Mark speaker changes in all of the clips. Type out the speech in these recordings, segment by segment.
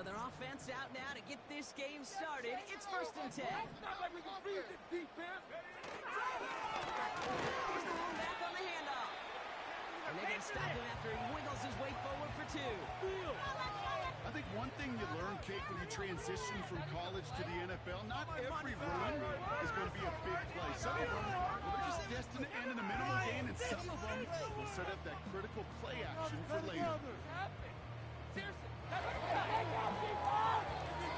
Speaker 1: their offense out now to get this game started. It's 1st and 10.
Speaker 2: It's not like we can freeze the defense.
Speaker 1: Here's the fullback on the handoff. And they're going to stop him after he wiggles his way forward for 2.
Speaker 3: I think one thing you learn, Kate, when you transition from college to the NFL, not every run is going to be a big play. Some of them, well, they're just destined to end in a minimal gain, and some of them will set up that critical play action for later.
Speaker 2: Seriously.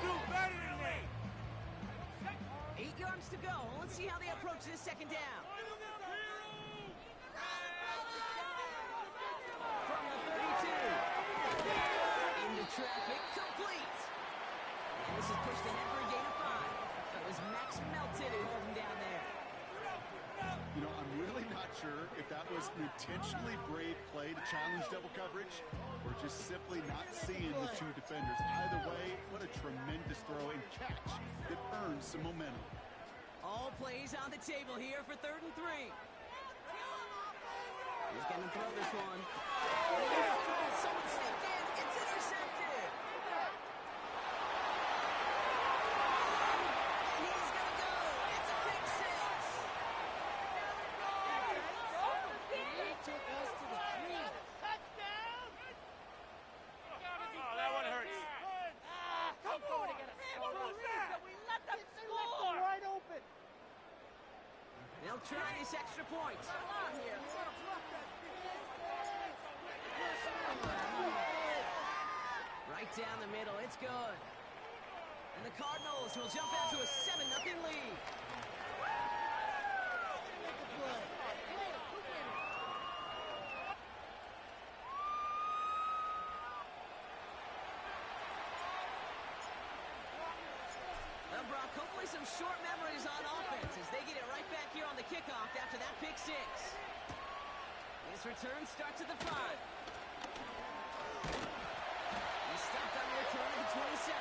Speaker 2: Do better than me.
Speaker 1: 8 yards to go. Let's see how they approach this 2nd down. From the 32. Into traffic, complete. And this is pushed ahead for a gain of 5. That was Max Melton who held him down there.
Speaker 3: You know, I'm really not sure if that was an intentionally brave play to challenge double coverage or just simply not seeing the 2 defenders. Either way, what a tremendous throw and catch that earns some momentum.
Speaker 1: All plays on the table here for 3rd and 3. He's going to throw this one. Someone stepped in. It's intercepted. And he's going to go. It's a big 6.
Speaker 4: He took us to the 3.
Speaker 2: Touchdown. Oh, that one hurts. Come on. We let them score.
Speaker 4: Wide open.
Speaker 1: They'll try this extra point. Right down the middle, it's good. And the Cardinals will jump out to a 7-0 lead. Well, Brock, hopefully some short memories on offense as they get it right back here on the kickoff after that pick 6. This return starts at the 5. He stopped on the return at the 27.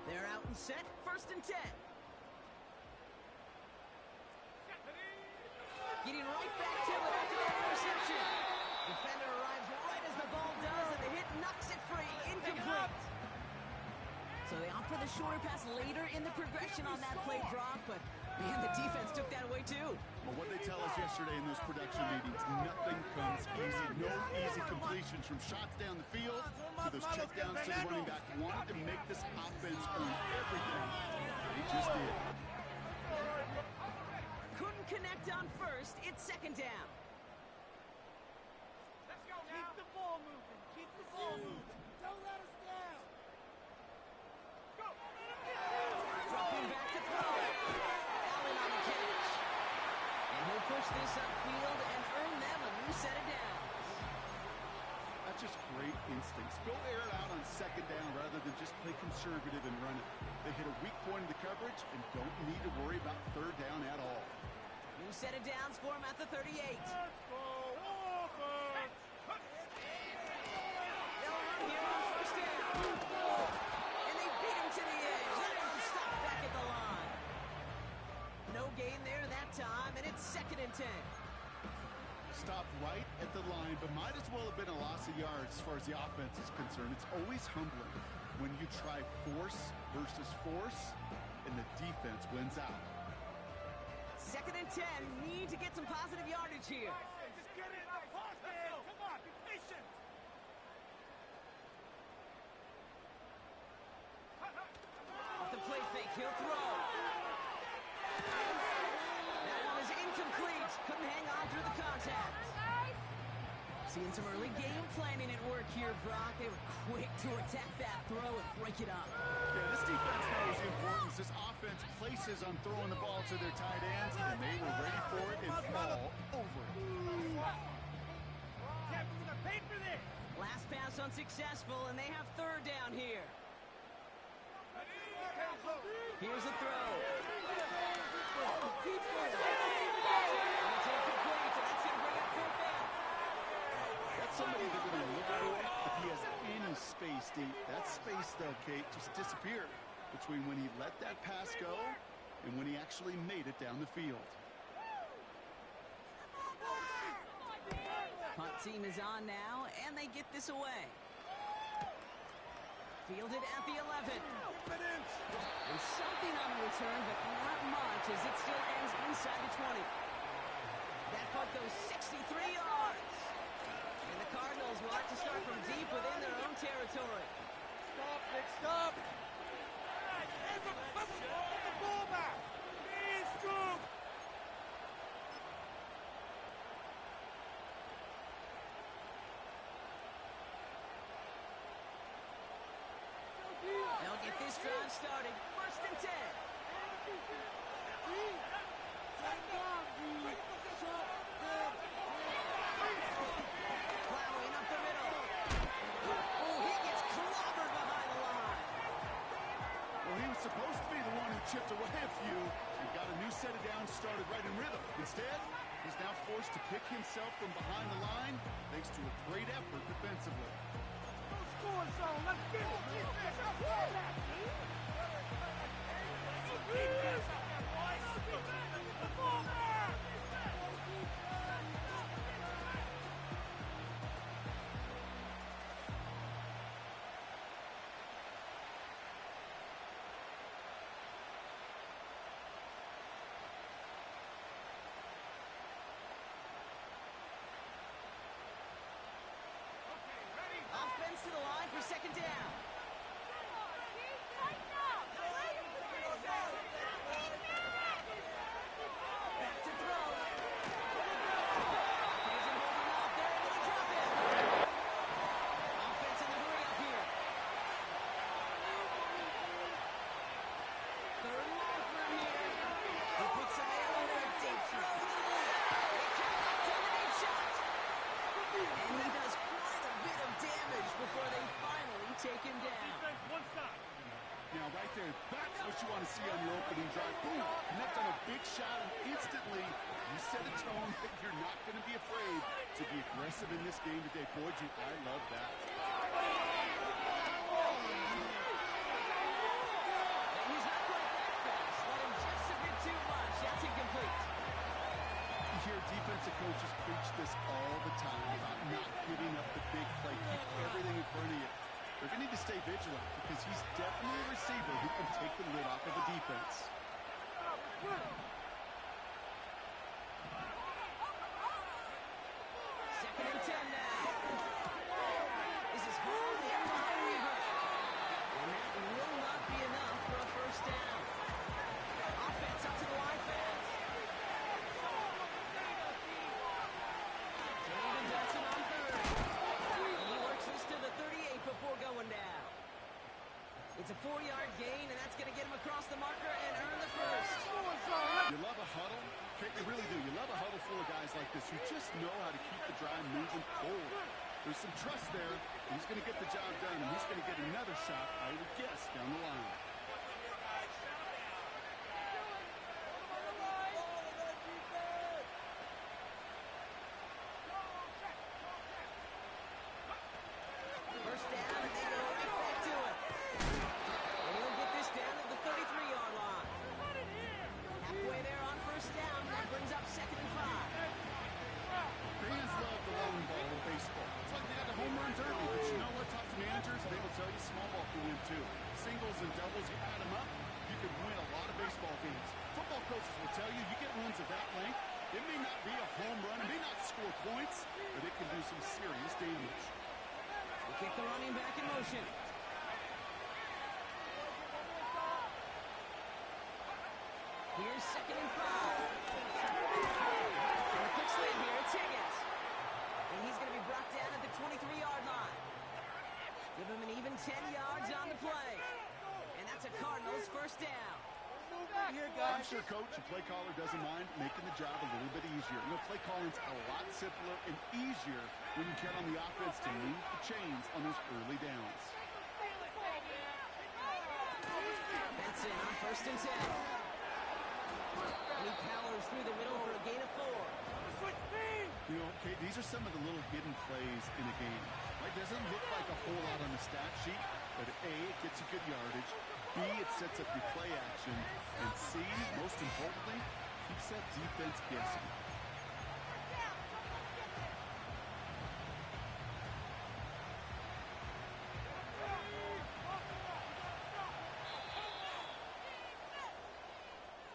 Speaker 1: They're out and set, 1st and 10. Getting right back to it after that interception. Defender arrives right as the ball does, and the hit knocks it free. Incomplete. So they opt for the shorter pass later in the progression on that play, Brock, but man, the defense took that away too.
Speaker 3: Well, what they tell us yesterday in those production meetings, nothing comes easy. No easy completions from shots down the field to those checkdowns to the running back. Wanted to make this offense earn everything. They just did.
Speaker 1: Couldn't connect on 1st. It's 2nd down.
Speaker 2: Let's go.
Speaker 4: Keep the ball moving. Keep the ball moving. Don't let us down.
Speaker 1: Dropping back to throw. Allen on the catch. And he'll push this upfield and earn them a new set of downs.
Speaker 3: That's just great instincts. Go air it out on 2nd down rather than just play conservative and run it. They hit a weak point in the coverage and don't need to worry about 3rd down at all.
Speaker 1: New set of downs for him at the 38.
Speaker 2: Let's go. Offense.
Speaker 1: They'll run here on 1st down. And they beat him to the edge. That one stopped back at the line. No gain there that time, and it's 2nd and 10.
Speaker 3: Stopped right at the line, but might as well have been a loss of yards as far as the offense is concerned. It's always humbling when you try force versus force, and the defense wins out.
Speaker 1: 2nd and 10. Need to get some positive yardage here.
Speaker 2: Just get it. Come on, be patient.
Speaker 1: Off the play fake, he'll throw. That one is incomplete. Couldn't hang on through the contact. Seeing some early game planning at work here, Brock. They were quick to attack that throw and break it up.
Speaker 3: Yeah, this defense knows the importance this offense places on throwing the ball to their tight ends, and they were ready for it and all over it.
Speaker 2: Yeah, we're gonna pay for this.
Speaker 1: Last pass unsuccessful, and they have 3rd down here. Here's a throw. And it's incomplete, so that's going to bring up 4th down.
Speaker 3: opportunity they're going to look for if he has any space deep. That space, though, Kate, just disappeared between when he let that pass go and when he actually made it down the field.
Speaker 1: Punt team is on now, and they get this away. Fielded at the 11. And something on the return, but not much, as it still ends inside the 20. That punt goes 63 yards. And the Cardinals will have to start from deep within their own territory.
Speaker 4: Stop, Nick, stop.
Speaker 2: The ball back. He's strong.
Speaker 1: They'll get this drive started. 1st and 10. Plowing up the middle. Oh, he gets clobbered behind the line.
Speaker 3: Well, he was supposed to be the one who chipped away a few and got a new set of downs started right in rhythm. Instead, he's now forced to pick himself from behind the line thanks to a great effort defensively.
Speaker 4: Score zone, let's get it.
Speaker 1: Offense to the line for 2nd down. Back to throw. Isn't holding up. They're able to drop it. Offense in the hurry up here. 3rd and long for him here. He puts some air in there. Deep throw. They come up to the deep shot. And he does quite a bit of damage before they finally take him down.
Speaker 2: Defense, one stop.
Speaker 3: Now, right there, that's what you want to see on your opening drive. Boom, connect on a big shot, and instantly you set a tone that you're not going to be afraid to be aggressive in this game today. Boy, I love that.
Speaker 1: He's not quite that fast. Let him just a bit too much. That's incomplete.
Speaker 3: You hear defensive coaches preach this all the time about not giving up the big play. Keep everything in front of you. They're going to need to stay vigilant because he's definitely a receiver who can take the lid off of a defense.
Speaker 1: 2nd and 10 now. This is hauled in by Weaver. And that will not be enough for a 1st down. Offense up to the line fast. David Dutson on 3rd. And he works this to the 38 before going down. It's a 4-yard gain, and that's going to get him across the marker and earn the 1st.
Speaker 3: You love a huddle? Okay, you really do. You love a huddle full of guys like this who just know how to keep the drive moving forward. There's some trust there, and he's going to get the job done, and he's going to get another shot, I would guess, down the line.
Speaker 1: First down, and they go right back to it. And he'll get this down at the 33-yard line. Halfway there on 1st down, that brings up 2nd and 5.
Speaker 3: Fans love the long ball in baseball. It's like they got the home run derby, but you know what? Talk to managers, and they will tell you small ball can win too. Singles and doubles, you add them up, you can win a lot of baseball games. Football coaches will tell you, you get runs of that length, it may not be a home run, it may not score points, but it can do some serious damage.
Speaker 1: They kick the running back in motion. Here's 2nd and 5. And the quick slant here, it's Higgins. And he's going to be brought down at the 23-yard line. Give him an even 10 yards on the play. And that's a Cardinals 1st down.
Speaker 3: I'm sure coach and play caller doesn't mind making the job a little bit easier. You know, play calling's a lot simpler and easier when you count on the offense to move the chains on those early downs.
Speaker 1: Benson on 1st and 10. And he powers through the middle for a gain of 4.
Speaker 2: Switch speed.
Speaker 3: You know, okay, these are some of the little hidden plays in a game. Right, doesn't look like a whole lot on the stat sheet, but A, it gets you good yardage. B, it sets up your play action. And C, most importantly, keeps that defense guessing.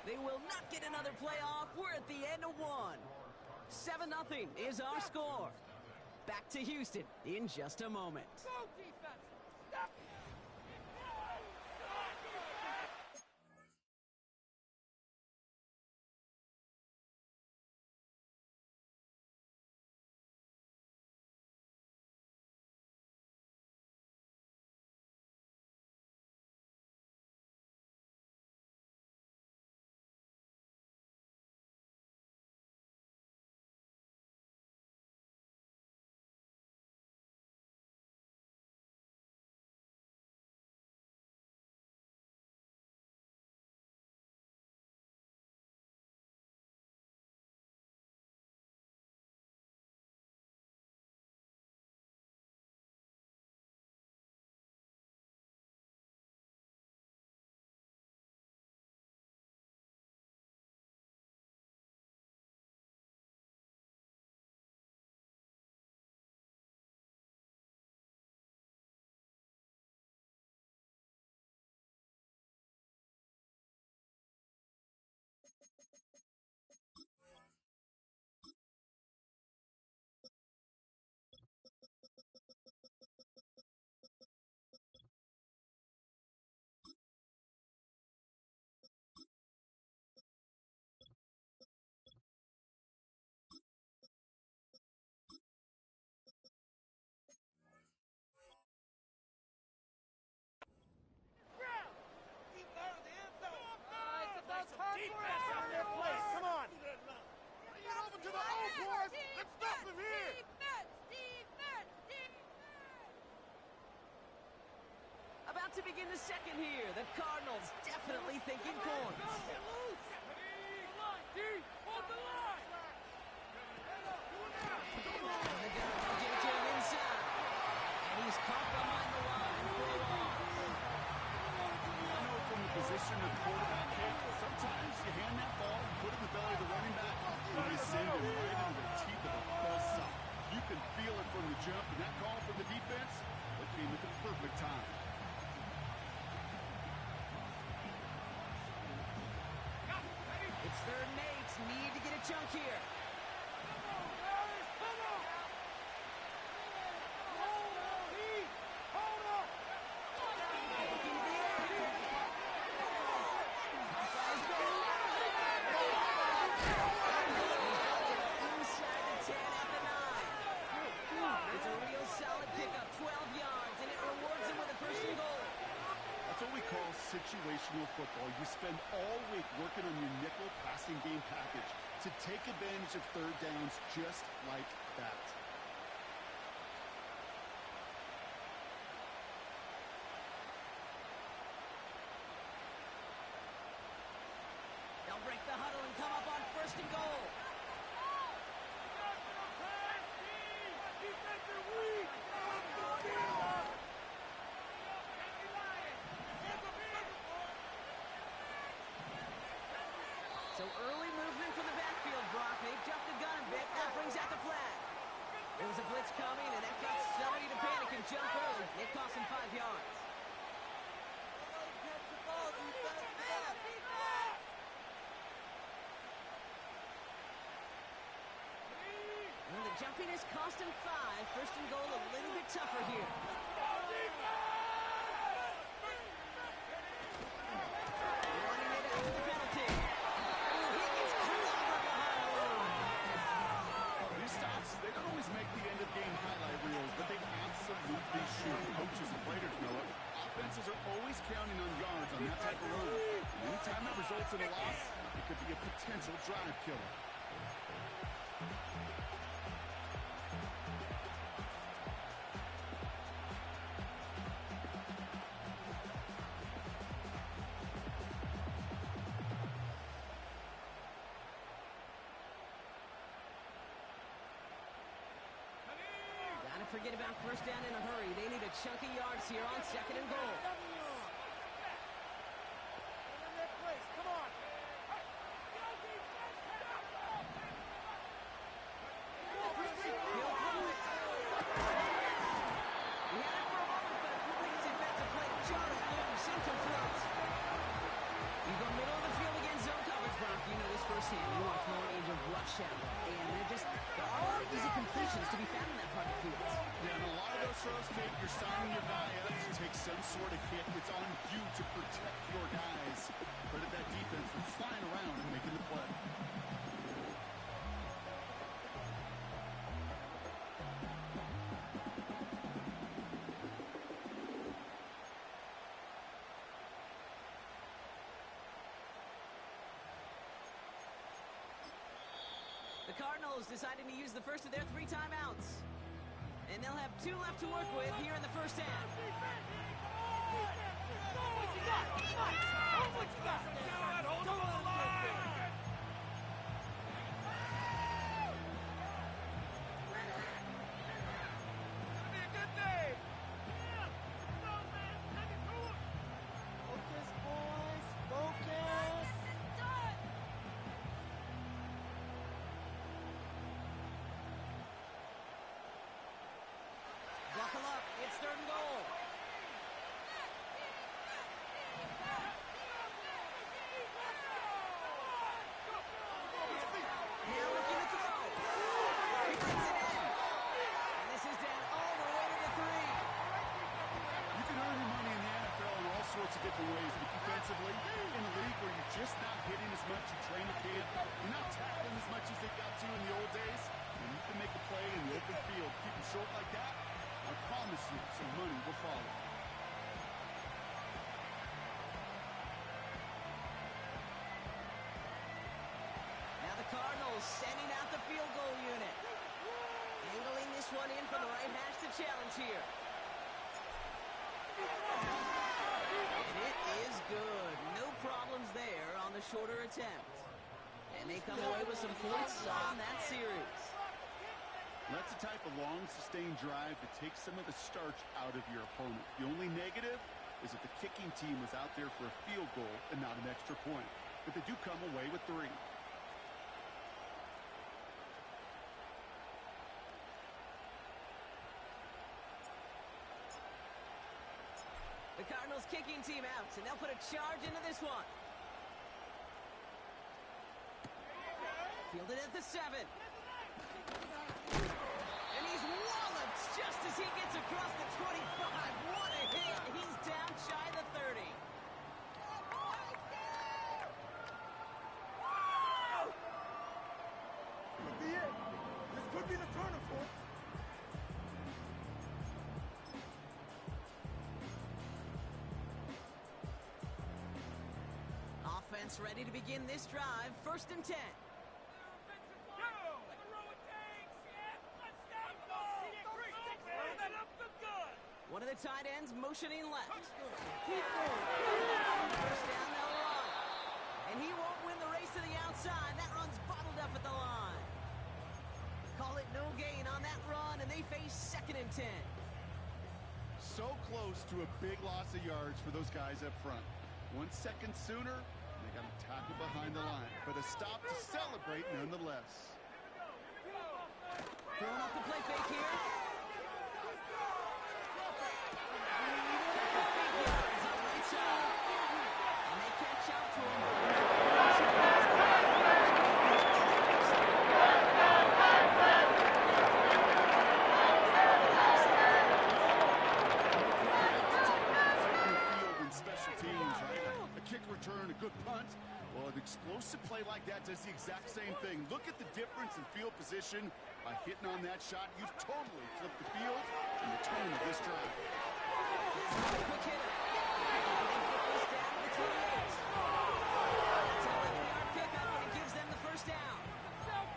Speaker 1: They will not get another play off. We're at the end of 1. 7-0 is our score. Back to Houston in just a moment.
Speaker 4: Go defense. Stop.
Speaker 1: About to begin the second here. The Cardinals definitely thinking points.
Speaker 2: Hold the line.
Speaker 1: And the gun will give it to him inside. And he's caught behind the line for a loss.
Speaker 3: I know from the position of the quarterback kick, sometimes you hand that ball, you put it in the belly of the running back, and you send him right into the teeth of a buzzsaw. You can feel it from the jump, and that call from the defense, that came at the perfect time.
Speaker 1: It's third and 8. Need to get a chunk here. Looking to the air. Fires goal. He's got it inside the 10 at the 9. It's a real solid pickup, 12 yards, and it rewards him with a first and goal.
Speaker 3: That's what we call situational football. You spend all week working on your nickel passing game package to take advantage of third downs just like that.
Speaker 1: They'll break the huddle and come up on first and goal. So early movement from the backfield, Brock. They've jumped the gun a bit. That brings out the flag. There was a blitz coming, and that got somebody to panic and jump early. It cost him 5 yards. And the jumping has cost him 5. First and goal a little bit tougher here. Running it after the penalty. He gets clobbered behind the line.
Speaker 3: These stops, they don't always make the end-of-game highlight reels, but they absolutely should. Coaches and players know it. Offenses are always counting on yards on that type of run. And anytime that results in a loss, it could be a potential drive killer.
Speaker 1: to forget about first down in a hurry. They need a chunk of yards here on 2nd and goal.
Speaker 4: Come on.
Speaker 1: He'll throw it. He had it for a moment, but a complete defensive play to Jordan loose, incomplete. You go middle of the field against zone coverage, Brock. You know this firsthand. You are throwing into rush hour, and there are a lot of easy completions to be found in that part of the field.
Speaker 3: Yeah, and a lot of those throws, Kate, you're signing your guy up to take some sort of hit. It's on you to protect your guys. Credit that defense for flying around and making the play.
Speaker 1: The Cardinals deciding to use the first of their 3 timeouts. And they'll have 2 left to work with here in the first half.
Speaker 2: Hold on the line! It'll be a good day!
Speaker 4: Focus, boys. Focus.
Speaker 1: Buckle up. It's 3rd and goal. Now looking to throw. He brings it in. And this is down all the way to the 3.
Speaker 3: You can earn your money in the NFL in all sorts of different ways, but defensively, in a league where you're just not hitting as much, you train a kid, you're not tackling as much as they got to in the old days, and you can make a play in the open field. Keep it short like that, I promise you some money will follow.
Speaker 1: Now the Cardinals sending out the field goal unit. Angling this one in from the right hash to challenge here. And it is good. No problems there on the shorter attempt. And they come away with some points on that series.
Speaker 3: That's the type of long, sustained drive that takes some of the starch out of your opponent. The only negative is that the kicking team was out there for a field goal and not an extra point. But they do come away with 3.
Speaker 1: The Cardinals kicking team out, and they'll put a charge into this one. Fielded at the 7. And he's walloped just as he gets across the 25. What a hit. He's down shy of the 30.
Speaker 4: Could be it. This could be the turning point.
Speaker 1: Offense ready to begin this drive. 1st and 10. One of the tight ends motioning left. First down, they'll run. And he won't win the race to the outside. That run's bottled up at the line. Call it no gain on that run, and they face 2nd and 10.
Speaker 3: So close to a big loss of yards for those guys up front. 1 second sooner, they got to tackle behind the line. But a stop to celebrate nonetheless.
Speaker 1: Throwing up the play fake here. And they catch up to him.
Speaker 3: Return, a good punt. Well, an explosive play like that does the exact same thing. Look at the difference in field position. By hitting on that shot, you've totally flipped the field and the tone of this drive.
Speaker 1: Quick hitter. They get this down to the 28. It's a 11-yard pickup, and it gives them the first down.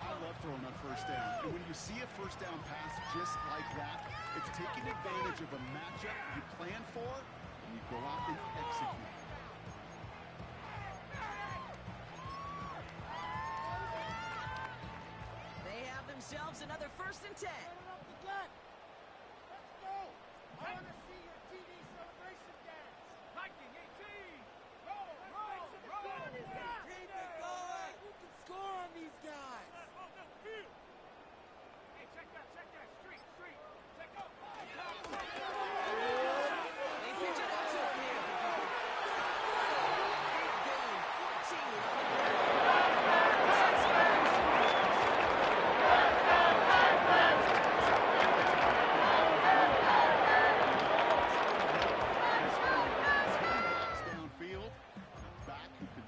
Speaker 3: I love throwing on first down. And when you see a first down pass just like that, it's taking advantage of a matchup you plan for, and you go out and execute.
Speaker 1: They have themselves another 1st and 10.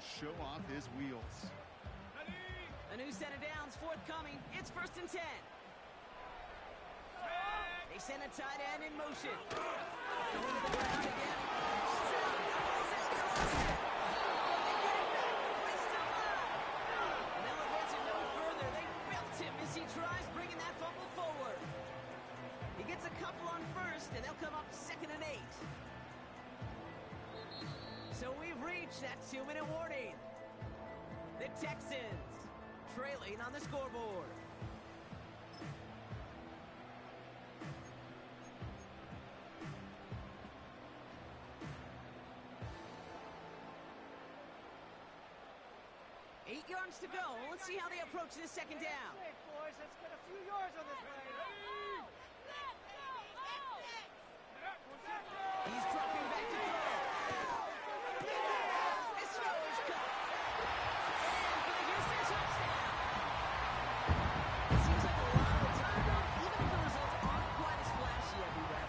Speaker 3: show off his wheels.
Speaker 1: A new set of downs forthcoming. It's 1st and 10. They send a tight end in motion. Going to the ground again. Ball's out. Ball's out. They lost it. They get it back. The play's still alive. And they'll advance it no further. They belt him as he tries bringing that fumble forward. He gets a couple on 1st, and they'll come up 2nd and 8. So we've reached that 2-minute warning. The Texans trailing on the scoreboard. Eight yards to go. Let's see how they approach this 2nd down.
Speaker 4: Hey, boys, let's get a few yards on this play.
Speaker 1: He's dropping back to throw. This throw is caught. And for the Houston touchdown. It seems like a lot of the time, though, even if the results aren't quite as flashy everywhere,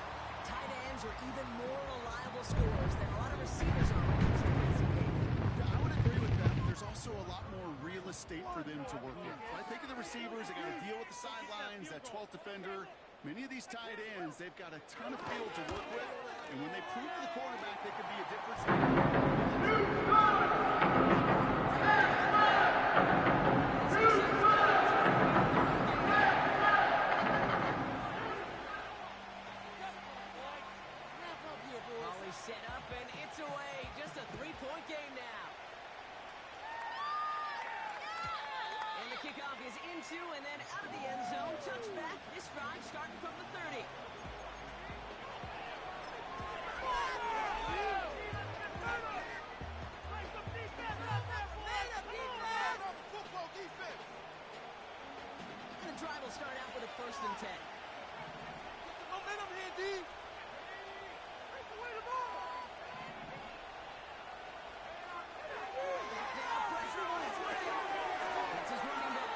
Speaker 1: tight ends are even more reliable scorers than a lot of receivers are when it comes to the passing game.
Speaker 3: Yeah, I would agree with that, but there's also a lot more real estate for them to work with. When I think of the receivers, they got to deal with the sidelines, that 12th defender. Many of these tight ends, they've got a ton of field to work with, and when they prove to the quarterback they can be a difference
Speaker 1: Always set up, and it's away. Just a 3-point game now. And the kickoff is into and then out of the end zone. Touchback. This drive starting from the 30. And the drive will start out with a 1st and 10.
Speaker 2: Momentum here, D. Take away the ball.
Speaker 1: Now pressure on its way. That's his running back.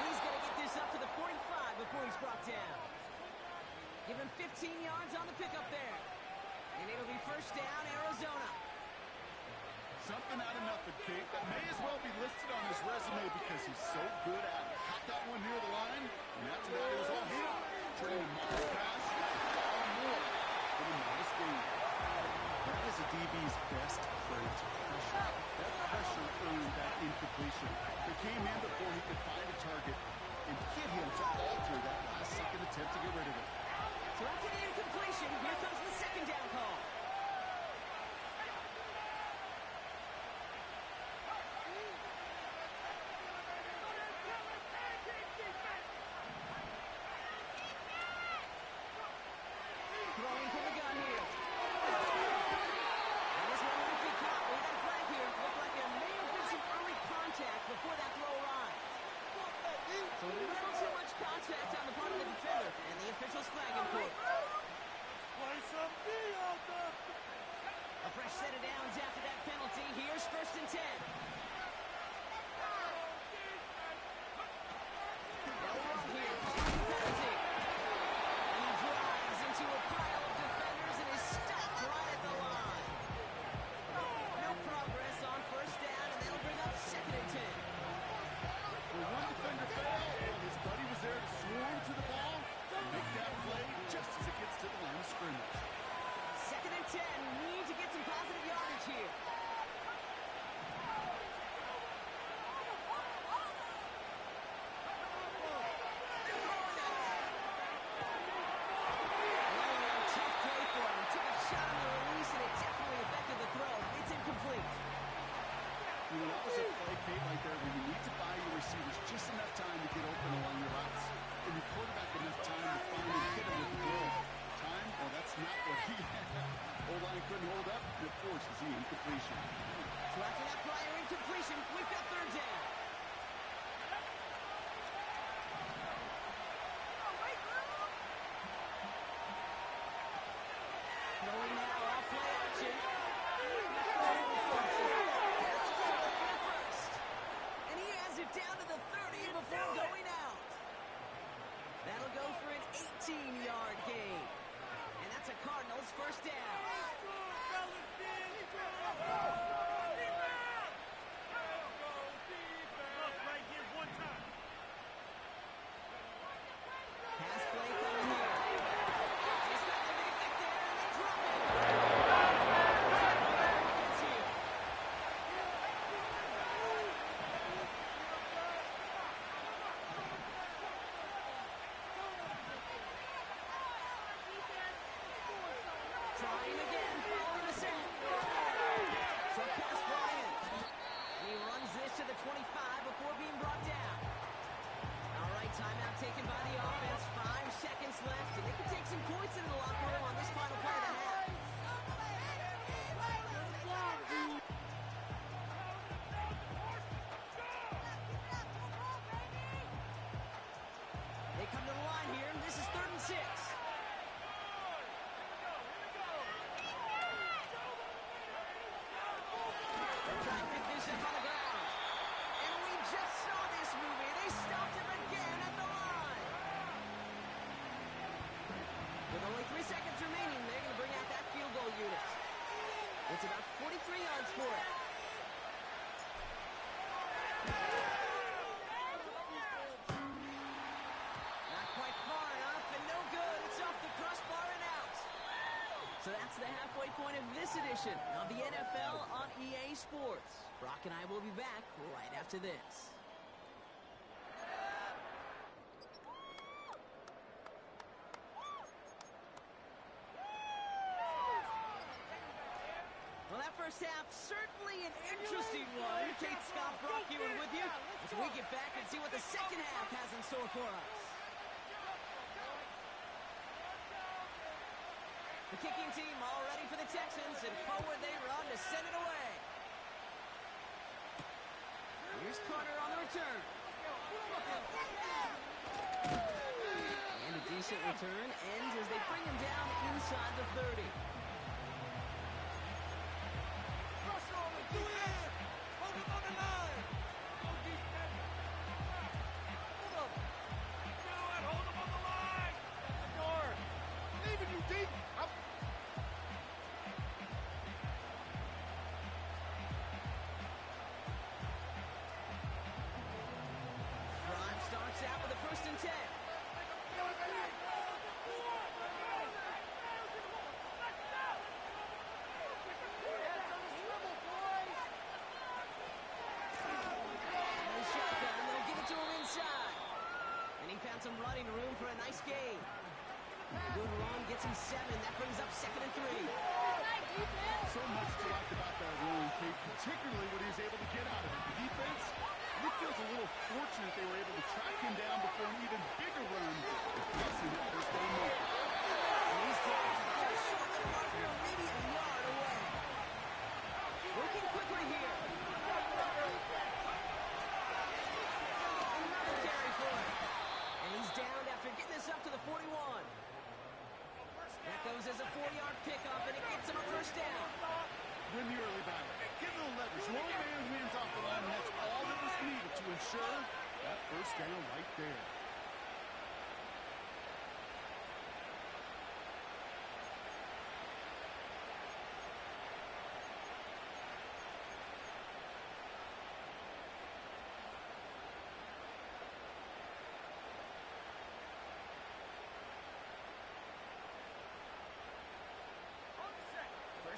Speaker 1: He's going to get this up to the 45 before he's brought down. Give him 15 yards on the pickup there. And it'll be 1st down, Arizona.
Speaker 3: Something out of nothing, Kate. That may as well be listed on his resume because he's so good at it. Caught that one near the line, and after that it was all him. Turning a modest pass, all more than a modest gain. That is a DB's best trait, pressure. That pressure earned that incompletion. They came in before he could find a target and hit him to alter that last-second attempt to get rid of it.
Speaker 1: So after the incompletion, here comes the 2nd down call. Throwing from the gun here. And this one might be caught. We got a flag here. Looked like there may have been some early contact before that throw arrived. So a little too much contact on the part of the defender, and the officials flagging for it.
Speaker 2: Play some D out there.
Speaker 1: A fresh set of downs after that penalty. Here's 1st and 10. They'll run here, calling the penalty. And he drives into a pile of defenders and is stopped right at the line. No progress on 1st down, and that'll bring up 2nd and 10.
Speaker 3: Well, one defender failed, and his buddy was there to swarm to the ball and make that play just as it gets to the line of scrimmage.
Speaker 1: 2nd and 10. Need to get some positive yardage here. Tough play for him. Took a shot on the release, and it definitely affected the throw. It's incomplete.
Speaker 3: You know, that was a play, Kate, right there where you need to buy your receivers just enough time to get open along your routes, and your quarterback enough time to finally hit him with the throw. Time? Well, that's not what he had. O-line couldn't hold up, and it forces the incompletion.
Speaker 1: So after that prior incompletion, we've got 3rd down. Throwing now off play action. And he has it down to the 30 before going out. That'll go for an 18-yard gain. And that's a Cardinals 1st down. It's about 43 yards for it. Not quite far enough, and no good. It's off the crossbar and out. So that's the halfway point of this edition of the NFL on EA Sports. Brock and I will be back right after this. Well, that first half, certainly an interesting one. Kate Scott, Brock Ewan with you as we get back and see what the second half has in store for us. The kicking team all ready for the Texans, and forward they run to send it away. Here's Carter on the return. And a decent return ends as they bring him down inside the 30. Starts out with a 1st and 10. Shotgun, they'll give it to him inside. And he found some running room for a nice gain. Good run, gets him 7. That brings up 2nd and 3.
Speaker 3: So much to like about that run, Kate, particularly what he was able to get out of it. The defense, it feels a little fortunate they were able to track him down before an even bigger run. Passing that first down move.
Speaker 1: And he's dropped a solid marker, maybe a yard away. Working quickly here. Another carry for him. And he's downed after getting this up to the 41. That goes as a 4-yard pickup, and it gets him a 1st down.
Speaker 3: Win the early battle. Get a little leverage. One man wins off the line, and that's all that was needed to ensure that 1st down right there.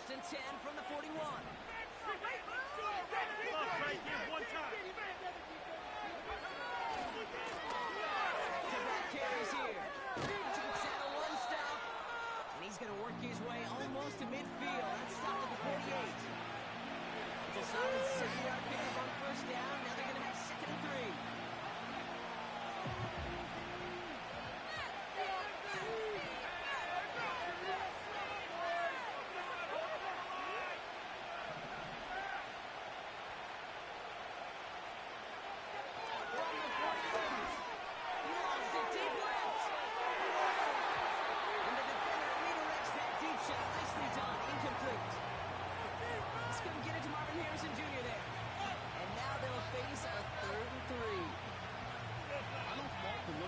Speaker 1: And 10 from the 41.
Speaker 2: Right here, one time.
Speaker 1: Back-to-back carries here. Takes out a 1-stop. And he's going to work his way almost to midfield. That's stopped at the 48. It's a solid 7-yard pickup on 1st down. Now they're going to have 2nd and 3.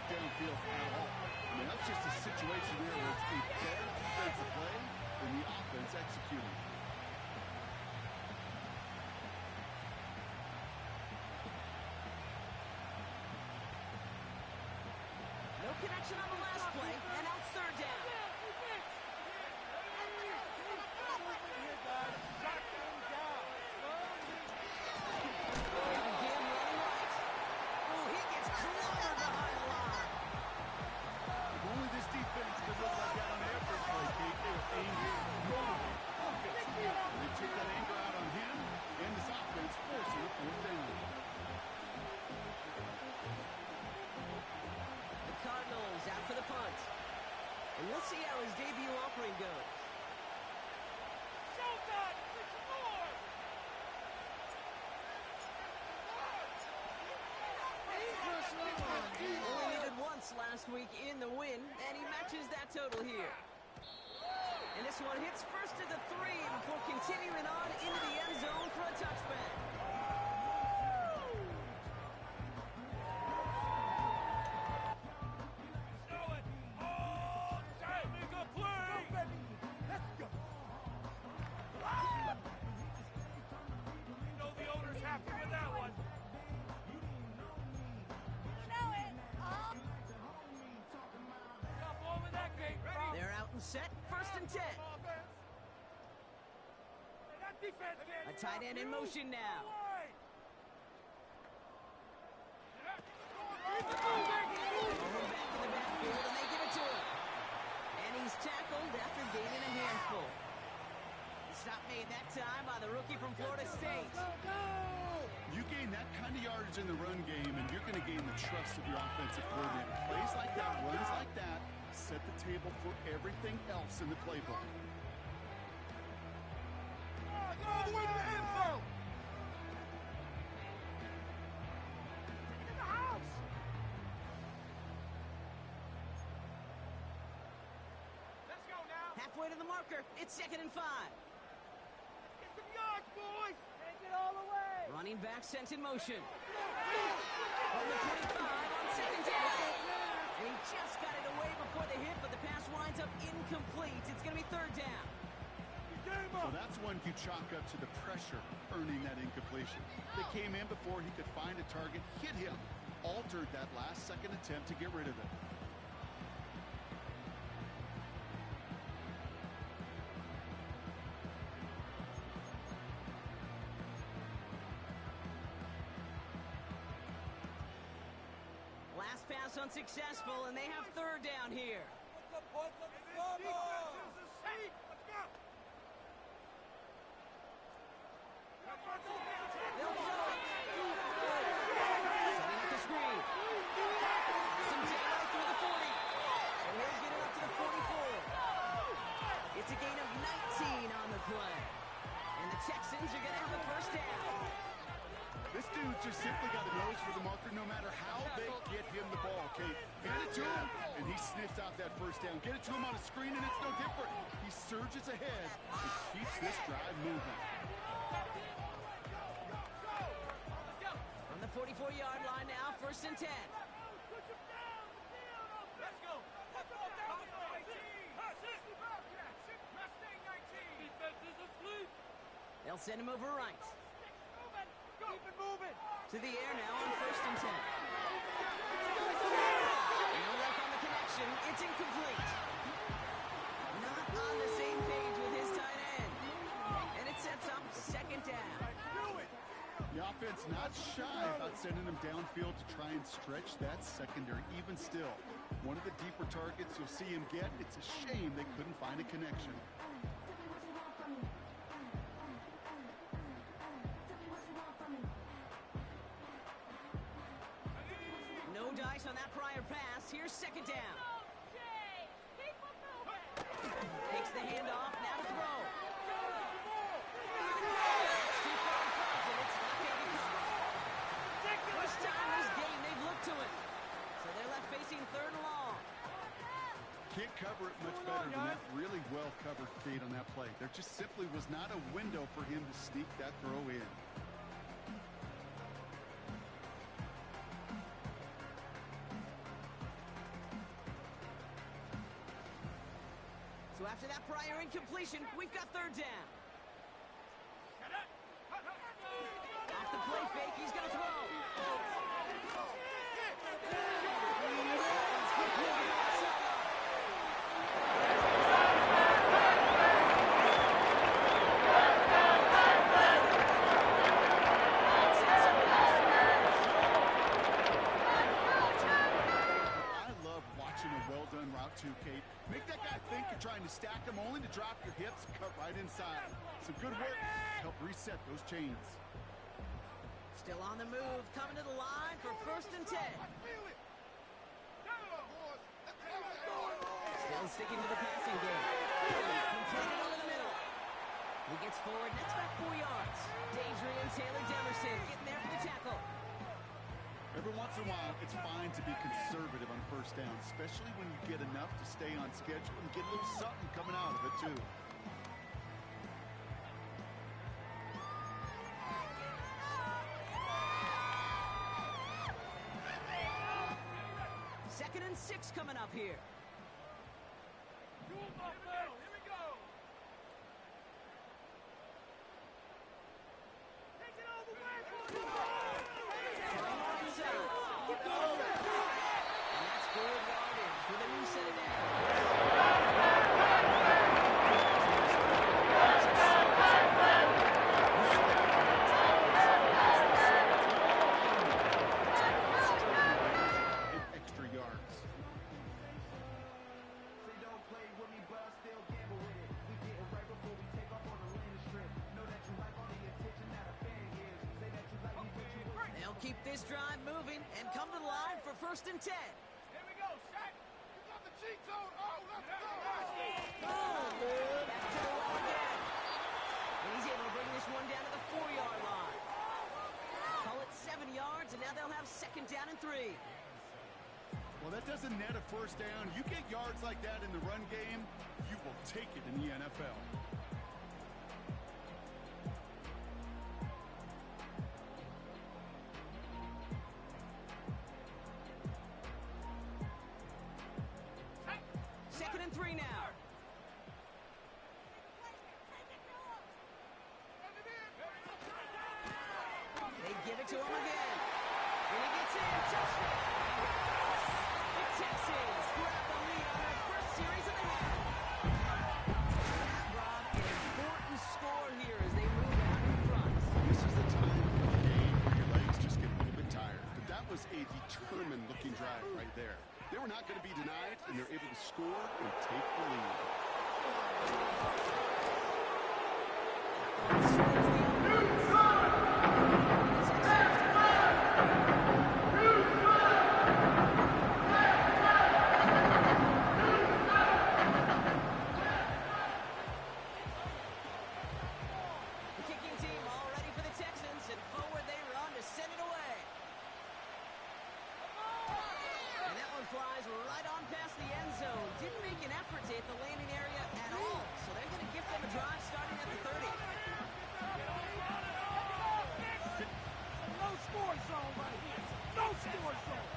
Speaker 3: Downfield at all. I mean, that's just a situation there where it's a better defensive play than the offense executing.
Speaker 1: No connection on the last play, and now it's 3rd down. Out for the punt. And we'll see how his debut offering goes. Only needed once last week in the win, and he matches that total here. And this one hits first to the 3 before continuing on into the end zone for a touchback. and set, 1st and 10. A tight end in motion now. Back in the backfield, and they give it to him. And he's tackled after gaining a handful. Stop made that time by the rookie from Florida State.
Speaker 3: You gain that kind of yardage in the run game, and you're going to gain the trust of your offensive coordinator. Plays like that, runs like that, set the table for everything else in the playbook.
Speaker 2: All the way to the end zone.
Speaker 4: In the house.
Speaker 2: Let's go now.
Speaker 1: Halfway to the marker, it's 2nd and 5.
Speaker 2: Get some yards, boys.
Speaker 4: Take it all the way.
Speaker 1: Running back sent in motion. From the 25 on 2nd down. And he just got it away before the hit, but the pass winds up incomplete. It's going to be 3rd down.
Speaker 3: Well, that's one you chalk up to the pressure earning that incompletion. They came in before he could find a target, hit him, altered that last second attempt to get rid of it.
Speaker 1: Last pass unsuccessful, and they have 3rd down here.
Speaker 2: What's up, boys? Let's go. Let's go.
Speaker 1: They'll throw it. Setting up the screen. Some daylight through the 40. And he'll get it up to the 44. It's a gain of 19 on the play. And the Texans are going to have a 1st down.
Speaker 3: This dude's just simply got a nose for the marker no matter how they get him the ball, Kate. Hand it to him, and he sniffs out that 1st down. Get it to him on a screen, and it's no different. He surges ahead and keeps this drive moving.
Speaker 1: From the 44-yard line now, 1st and 10.
Speaker 2: Let's go. Let's go down the 19. Defense is asleep.
Speaker 1: They'll send him over right.
Speaker 2: Keep it moving.
Speaker 1: To the air now on 1st and 10. No luck on the connection. It's incomplete. Not on the same page with his tight end. And it sets up 2nd down.
Speaker 3: The offense not shy about sending him downfield to try and stretch that secondary. Even still, one of the deeper targets you'll see him get. It's a shame they couldn't find a connection.
Speaker 1: No dice on that prior pass. Here's 2nd down. Takes the handoff. Now to throw. It's too far in front, and it's not going to be covered. First time this game they've looked to it. So they're left facing 3rd and long.
Speaker 3: Can't cover it much better than that. Really well covered, Kate, on that play. There just simply was not a window for him to sneak that throw in.
Speaker 1: So after that prior incompletion, we've got 3rd down. Off the play fake, he's going to throw.
Speaker 3: Kate. Make that guy think you're trying to stack him only to drop your hips and cut right inside. Some good work to help reset those chains.
Speaker 1: Still on the move, coming to the line for 1st and 10. Still sticking to the passing game. Completed over the middle. He gets forward, and that's about 4 yards. Adrian Taylor Demerson getting there for the tackle.
Speaker 3: Every once in a while, it's fine to be conservative on 1st down, especially when you get enough to stay on schedule and get a little something coming out of it, too.
Speaker 1: Second and 6 coming up here.
Speaker 2: Here we go.
Speaker 4: Take it all the way, boys.
Speaker 1: And that's good yardage with a new set of downs. keep this drive moving and come to the line for 1st and 10.
Speaker 2: Here we go, Shaq. You got the cheat code. Oh, let's go.
Speaker 1: Back to the well again. And he's able to bring this one down to the 4-yard line. Call it 7 yards, and now they'll have 2nd down and 3.
Speaker 3: Well, that doesn't net a 1st down. You get yards like that in the run game, you will take it in the NFL.
Speaker 1: Second and 3 now. They give it to him again. And he gets in. Touchdown. The Teaxns grab the lead on their 1st series of the half. Rob, an important score here as they move out in front.
Speaker 3: This is the time of the game where your legs just get a little bit tired. But that was a determined-looking drive right there. They were not going to be denied, and they're able to score and take the lead.
Speaker 1: The kicking team all ready for the Teaxns, and forward they run to send it away. And that one flies right on past the end zone. Didn't make an effort to hit the landing area at all. So they're going to give them a drive starting at the 30.
Speaker 4: No score zone right here. No score zone.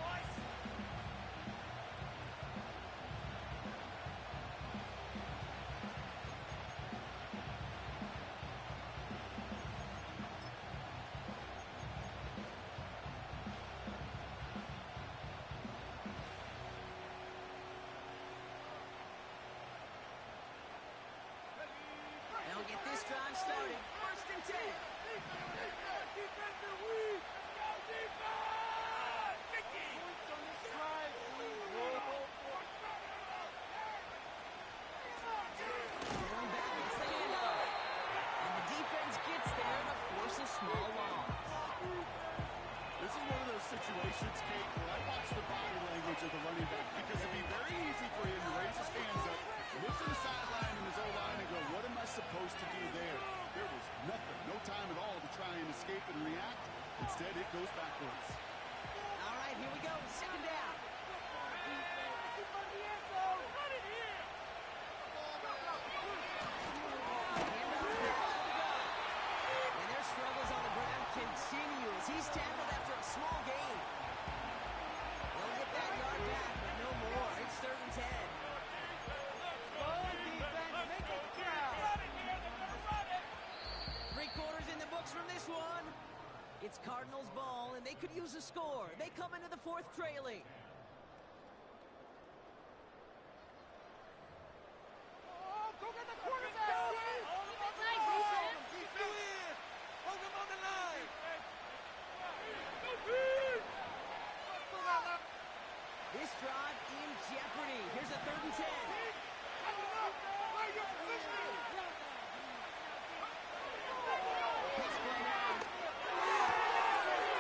Speaker 1: They'll get this drive started. 1st and 10.
Speaker 2: Defensive weed. Let's go, defense. Mickey.
Speaker 4: Points on this drive, please.
Speaker 1: Going back, it's the handoff. And the defense gets there to force a small loss.
Speaker 3: This is one of those situations, Kate, where I watch the body language of the running back because it'd be very easy for him to raise his hands up, look to the sideline in his O-line and go, what am I supposed to do there? There was nothing, no time at all to try and escape and react. Instead, it goes backwards.
Speaker 1: All right, here we go. 2nd down. And their struggles on the ground continue as he's tackled after a small gain. They'll get that yard back, but no more. It's 3rd and 10.
Speaker 4: Make it count.
Speaker 1: 3/4 in the books from this one. It's Cardinals ball, and they could use a score. They come into the 4th trailing.
Speaker 4: Oh, go get the quarterback.
Speaker 2: Hold him on the line.
Speaker 1: This drive in jeopardy. Here's a 3rd and 10. Pass play now.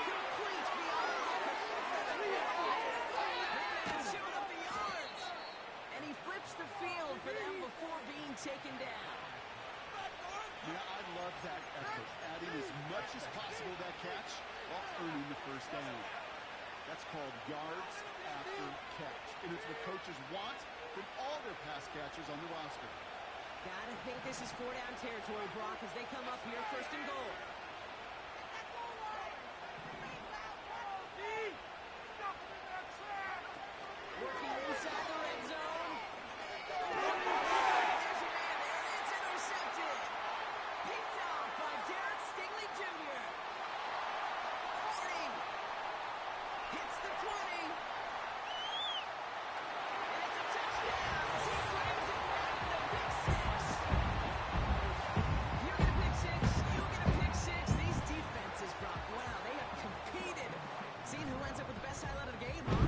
Speaker 1: Complete beyond. Man's showing up the yards. And he flips the field for them before being taken down.
Speaker 3: Yeah, I love that effort, adding as much as possible to that catch while earning the 1st down. That's called yards after catch, and it's what coaches want from all their pass catchers on the roster.
Speaker 1: Gotta think this is 4-down territory, Brock, as they come up here 1st and goal. Working inside the red zone. There's a man there. It's intercepted. Picked off by Derek Stingley Jr. 40. Hits the 20. And it's a touchdown. He brings it back to pick 6. You get a pick 6. You get a pick 6. These defenses, Brock, wow, they have competed. Seeing who ends up with the best highlight of the game, huh?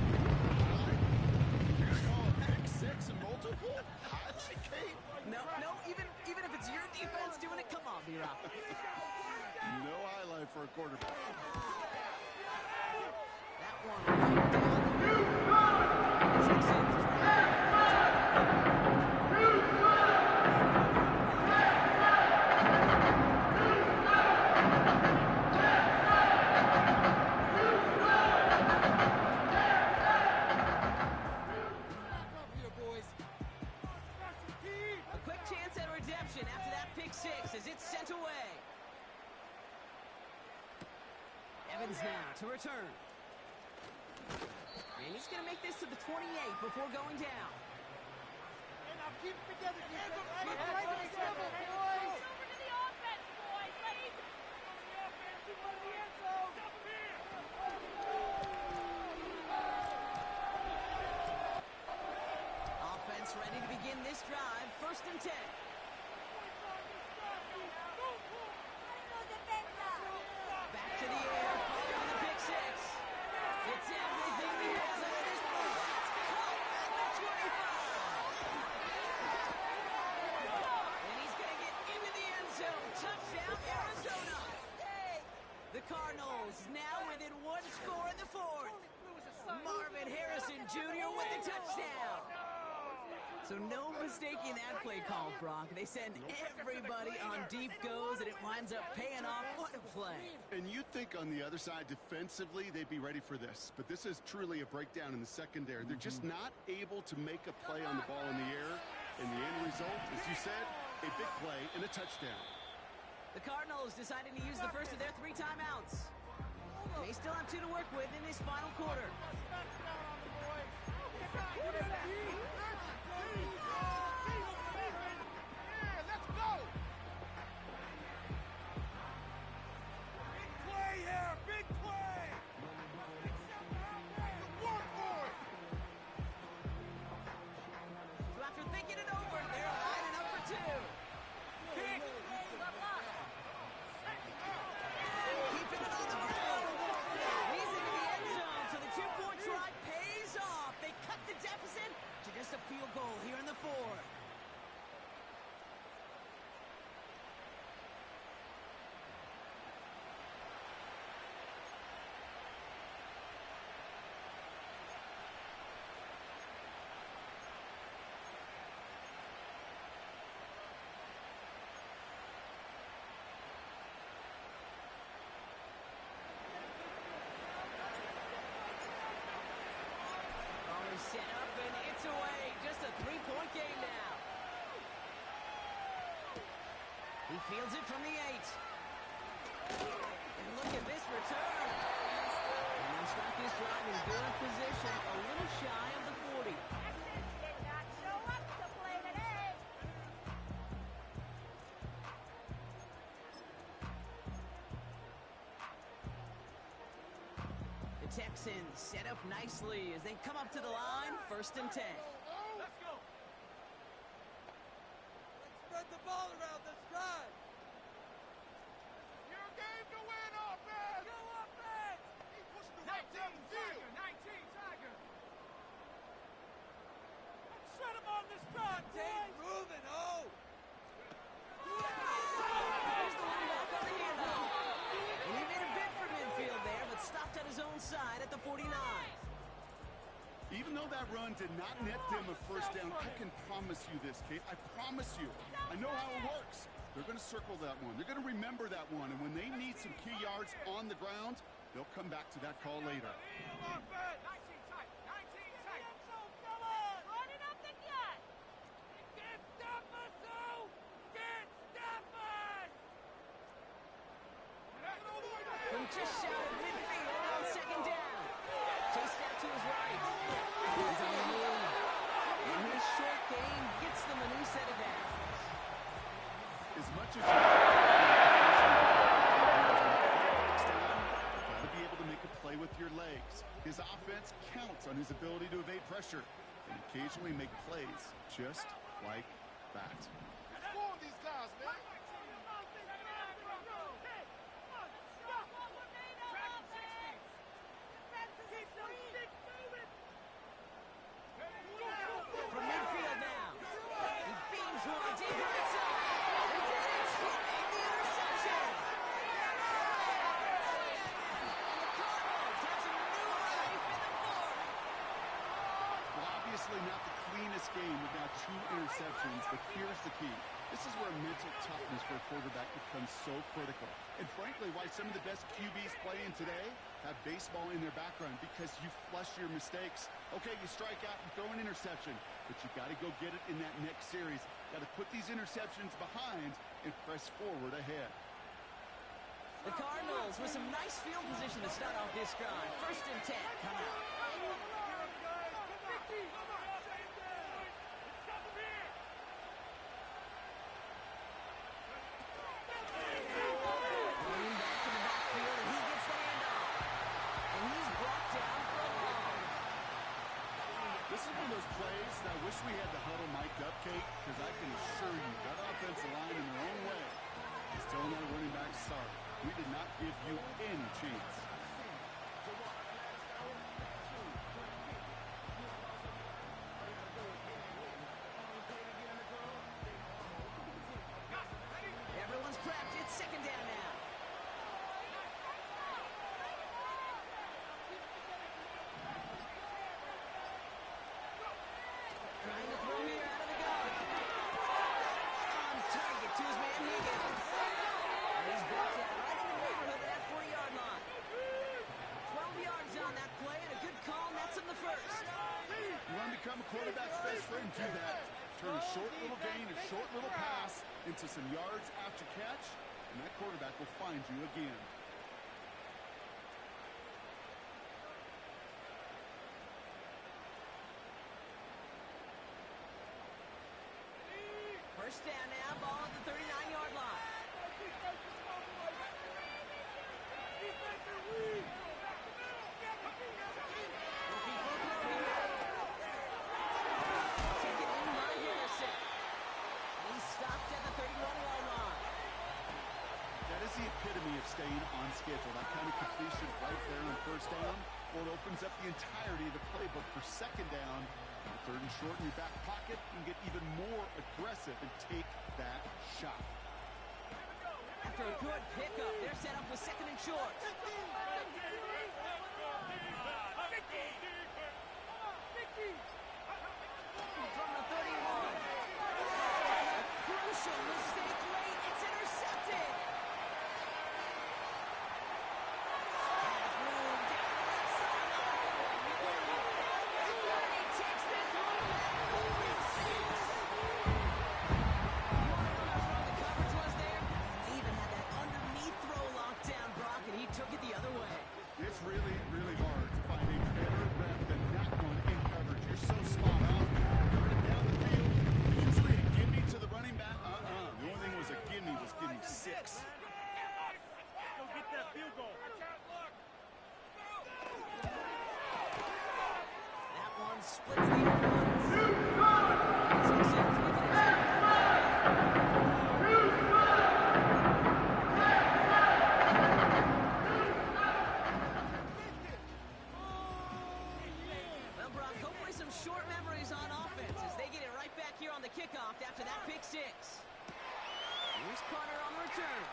Speaker 3: You're going to call a pick 6 and multiple? Highlight, Kate?
Speaker 1: No, even if it's your defense doing it, come on, B-Rock.
Speaker 3: No highlight for a quarterback.
Speaker 1: one right down the middle. Teaxns a quick chance at redemption after that pick six as it's sent away. Evans now to return. And he's going to make this to the 28 before going down.
Speaker 4: And now keep it together, defense. Right to the dribble, boys. Over to the offense, boys. Ready? Over the offense. You want the end zone. Stop him here.
Speaker 1: Offense ready to begin this drive. 1st and 10. Back to the air, following the pick six. It's everything he has on this ball. It's caught at the 25. And he's going to get into the end zone. Touchdown, Arizona. The Cardinals now within one score in the 4th. Marvin Harrison Jr. with the touchdown. So no mistaking that play call, Brock. They send everybody on deep goes, and it winds up paying off. What a play.
Speaker 3: And you'd think on the other side, defensively, they'd be ready for this. But this is truly a breakdown in the secondary. They're just not able to make a play on the ball in the air. And the end result, as you said, a big play and a touchdown.
Speaker 1: The Cardinals deciding to use the first of their 3 timeouts. They still have 2 to work with in this final quarter.
Speaker 4: Let's go! Big play here! Big play! Work for it!
Speaker 1: So after thinking it over, they're lining up for 2. Pick! Keeping it on the ground. He's into the end zone, so the 2-point try pays off. They cut the deficit to just a field goal here in the 4th. Set up and it's away. Just a 3-point game now. He fields it from the 8. And look at this return. And they'll start this drive in good position, a little shy of the 40.
Speaker 5: Did not show up to play today.
Speaker 1: The Texans set up nicely as they come up to the line. 1st and 10.
Speaker 4: Let's go! Let's spread the ball around this drive. Your game to win, offense! Go offense! Keep pushing the right down the field. 19, Tiger. Let's shut him on this drive, boys! Moving, oh!
Speaker 1: There's the one back on the handoff. And he made a bid for midfield there, but stopped at his own side at the 49.
Speaker 3: Even though that run did not net them a 1st down, I can promise you this, Kate. I promise you. I know how it works. They're going to circle that one. They're going to remember that one. And when they need some key yards on the ground, they'll come back to that call later.
Speaker 4: 19 tight. 19 tight. Come on!
Speaker 5: Running up the gut.
Speaker 4: Can't stop us, though! Can't stop us!
Speaker 1: From just shy of midfield on 2nd down. Chased out to his right. He's on the move. And his short gain gets them a new set of downs.
Speaker 3: As much as you gotta be able to make a play with your legs. His offense counts on his ability to evade pressure and occasionally make plays just like that.
Speaker 4: Score on these guys, man!
Speaker 1: From midfield now. He beams one deep right side. He did it. He made the interception. And the Cardinals have some new life
Speaker 3: interceptions, but here's the key. This is where mental toughness for a quarterback becomes so critical. And frankly, why some of the best QBs playing today have baseball in their background, because you flush your mistakes. Okay, you strike out and throw an interception, but you got to go get it in that next series. Got to put these interceptions behind and press forward ahead.
Speaker 1: The Cardinals with some nice field position to start off this drive. 1st and 10 coming up.
Speaker 3: This is one of those plays that I wish we had the huddle mic'd up, Kate, because I can assure you that offensive line in their own way is telling that running back, sorry, we did not give you any chance.
Speaker 1: Everyone's prepped. It's 2nd down now. Trying to throw here out of the gun. On target to his man Higgins. And he's brought down right in the neighborhood of that 40-yard line. 12 yards on that play, and a good call nets him the first.
Speaker 3: You want to become a quarterback's best friend? Do that. Turn a short little gain, a short little pass into some yards after catch, and that quarterback will find you again.
Speaker 1: First down now, ball at the 39-yard line. Looking for a throw here. Taken in by Harrison. And he's stopped at the 31-yard line.
Speaker 3: That is the epitome of staying on schedule. That kind of completion right there on 1st down, or it opens up the entirety of the playbook for 2nd down. 3rd and short in your back pocket, you can get even more aggressive and take that shot.
Speaker 1: After a good pickup, they're set up with 2nd and short. From the 31. A crucial mistake late. It's intercepted. Has room down the left sideline. He takes this one back. Holy six. You want to know how strong the coverage was there? He even had that underneath throw locked down, Brock, and he took it the other way.
Speaker 3: It's really, really hard to find a better rep than that one in coverage. You're so spot on. Coming down the field, usually a gimme to the running back. The only thing was a gimme was gimme 6.
Speaker 4: Go get that field goal.
Speaker 1: That one splits the offense. Well, Brock, hopefully some short memories on offense as they get it right back here on the kickoff after that pick 6. Here's Carter on the return.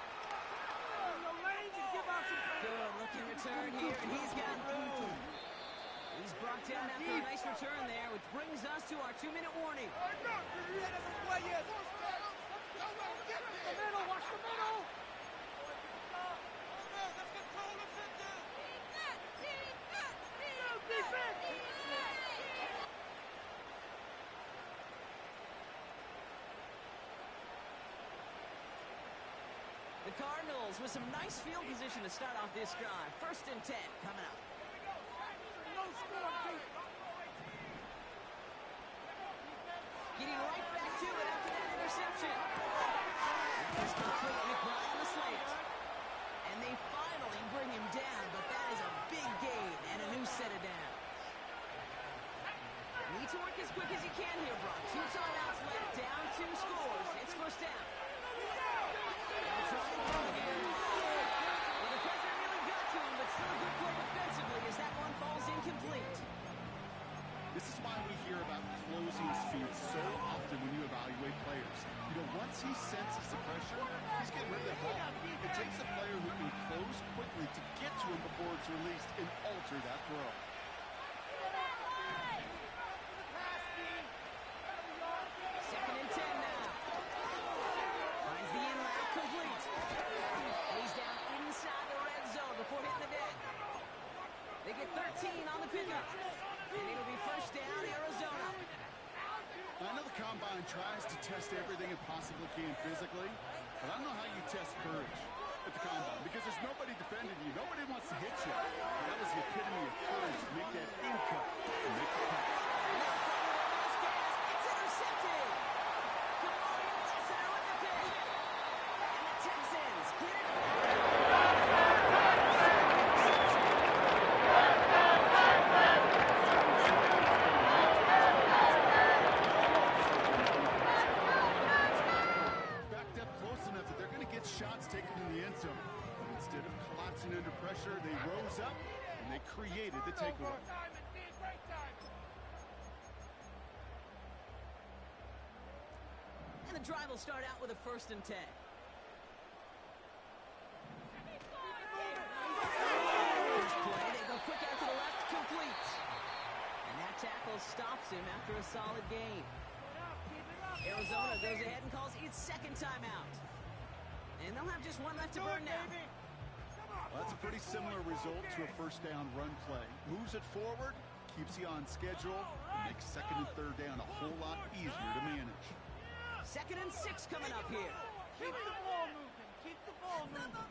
Speaker 1: Good looking return here, and he's got room. He's brought down after a nice return there, which brings us to our 2-minute warning. The Cardinals with some nice field position to start off this drive. 1st and 10 coming up. Getting right back to it after that interception. That's complete. McBride on the slant. And they finally bring him down, but that is a big gain and a new set of downs. Need to work as quick as you can here, Brock. 2 timeouts left, down 2 scores. It's 1st down. They'll try and throw here. Well, the pressure really got to him, but still a good play defensively as that one falls incomplete.
Speaker 3: This is why we hear about closing speed so often when you evaluate players. You know, once he senses the pressure, he's getting rid of that ball. It takes
Speaker 1: on the pickup. And it'll be first down, Arizona.
Speaker 3: I know the Combine tries to test everything it possibly can physically, but I don't know how you test courage at the Combine because there's nobody defending you. Nobody wants to hit you. That was the epitome of courage to make that in cut and make the catch.
Speaker 1: It's intercepted. Kamari Lassiter with the pick. And the Texans get it
Speaker 3: backed up close enough that they're going to get shots taken in the end zone. But instead of collapsing under pressure, they rose up and they created the takeaway.
Speaker 1: And the drive will start out with a 1st and 10. First play, they go quick out to the left, complete. And that tackle stops him after a solid gain. Arizona goes ahead and calls its 2nd timeout. And they'll have just one left to burn now.
Speaker 3: Well, that's a pretty similar result to a first down run play. Moves it forward, keeps you on schedule, and makes 2nd and 3rd down a whole lot easier to manage.
Speaker 1: 2nd and 6 coming up here.
Speaker 4: Keep the ball moving. Keep the ball moving.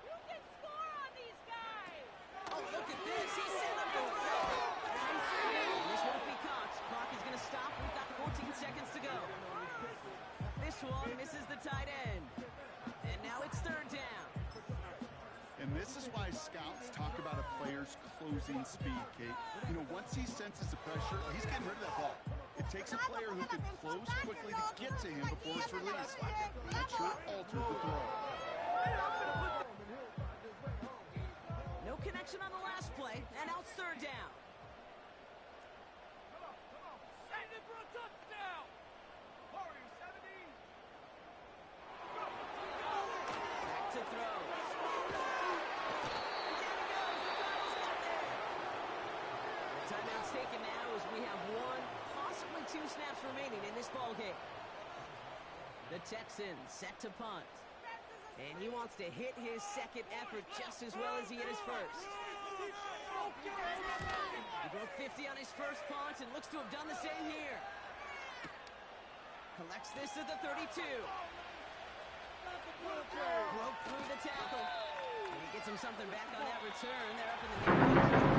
Speaker 5: You can score on these guys.
Speaker 1: Oh, look at this. He sent him for the throw. And this won't be caught. Clock is going to stop. We've got 14 seconds to go. This one misses the tight end. And now it's 3rd down.
Speaker 3: And this is why scouts talk about a player's closing speed, Kate. You know, once he senses the pressure, he's getting rid of that ball. It takes a player who can close quickly to get to him before it's released. And that sure altered the throw.
Speaker 1: No connection on the last play, and now it's 3rd down.
Speaker 2: Send it for a touchdown. Warriors 70.
Speaker 1: Back to throw. Timeout's taken now as we have 1, possibly 2 snaps remaining in this ball game. The Texans set to punt. And he wants to hit his 2nd effort just as well as he hit his 1st. He broke 50 on his 1st punt and looks to have done the same here. Collects this at the 32. Broke through the tackle. And he gets him something back on that return. They're up in the neighborhood.